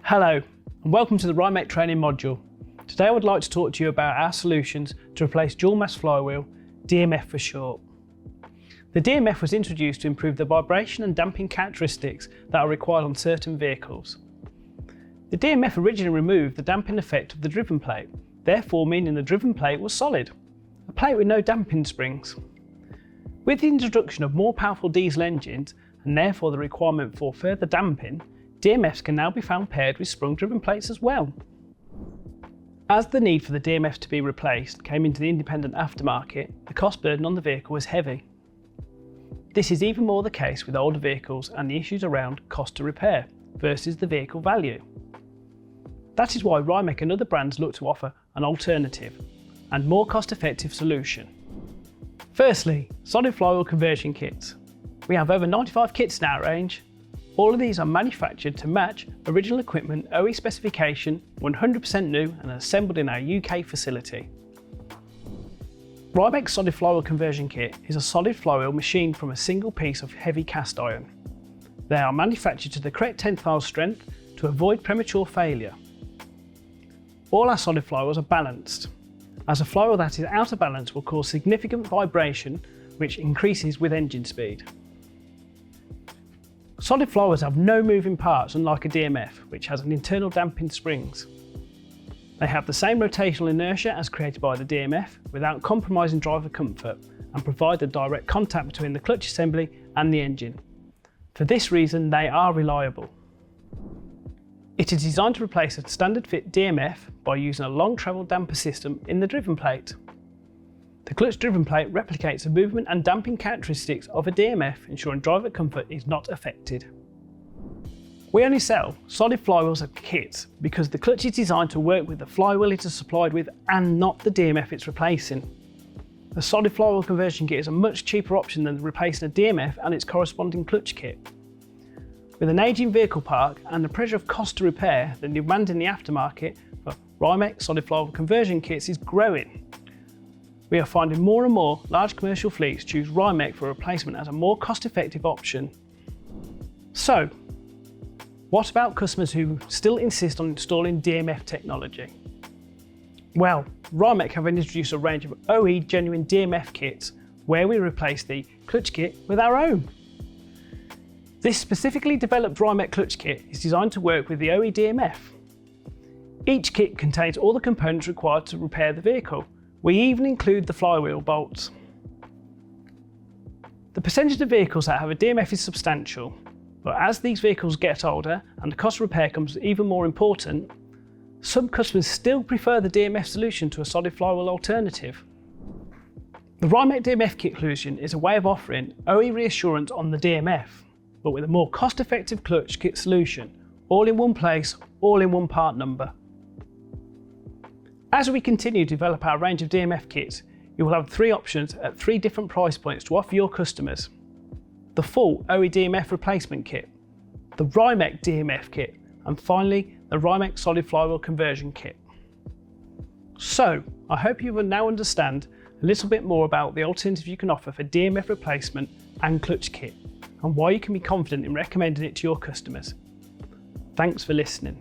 Hello and welcome to the RYMEC training module. Today I would like to talk to you about our solutions to replace dual mass flywheel, DMF for short. The DMF was introduced to improve the vibration and damping characteristics that are required on certain vehicles. The DMF originally removed the damping effect of the driven plate, therefore meaning the driven plate was solid, a plate with no damping springs. With the introduction of more powerful diesel engines and therefore the requirement for further damping, DMFs can now be found paired with sprung-driven plates as well. As the need for the DMF to be replaced came into the independent aftermarket, the cost burden on the vehicle was heavy. This is even more the case with older vehicles and the issues around cost to repair versus the vehicle value. That is why RYMEC and other brands look to offer an alternative and more cost-effective solution. Firstly, solid flywheel conversion kits. We have over 95 kits in our range. All of these are manufactured to match original equipment OE specification, 100% new and assembled in our UK facility. RYMEC's solid flywheel conversion kit is a solid flywheel machined from a single piece of heavy cast iron. They are manufactured to the correct tensile strength to avoid premature failure. All our solid flywheels are balanced, as a flywheel that is out of balance will cause significant vibration which increases with engine speed. Solid flywheels have no moving parts, unlike a DMF, which has an internal damping springs. They have the same rotational inertia as created by the DMF without compromising driver comfort and provide a direct contact between the clutch assembly and the engine. For this reason, they are reliable. It is designed to replace a standard fit DMF by using a long travel damper system in the driven plate. The clutch driven plate replicates the movement and damping characteristics of a DMF, ensuring driver comfort is not affected. We only sell solid flywheels as kits because the clutch is designed to work with the flywheel it is supplied with and not the DMF it's replacing. The solid flywheel conversion kit is a much cheaper option than replacing a DMF and its corresponding clutch kit. With an ageing vehicle park and the pressure of cost to repair, the demand in the aftermarket for RYMEC solid flywheel conversion kits is growing. We are finding more and more large commercial fleets choose RYMEC for replacement as a more cost-effective option. So, what about customers who still insist on installing DMF technology? Well, RYMEC have introduced a range of OE genuine DMF kits where we replace the clutch kit with our own. This specifically developed RYMEC clutch kit is designed to work with the OE DMF. Each kit contains all the components required to repair the vehicle. We even include the flywheel bolts. The percentage of vehicles that have a DMF is substantial, but as these vehicles get older and the cost of repair becomes even more important, some customers still prefer the DMF solution to a solid flywheel alternative. The RYMEC DMF kit solution is a way of offering OE reassurance on the DMF, but with a more cost-effective clutch kit solution, all in one place, all in one part number. As we continue to develop our range of DMF kits, you will have 3 options at 3 different price points to offer your customers. The full OE DMF replacement kit, the RYMEC DMF kit, and finally the RYMEC solid flywheel conversion kit. So, I hope you will now understand a little bit more about the alternatives you can offer for DMF replacement and clutch kit, and why you can be confident in recommending it to your customers. Thanks for listening.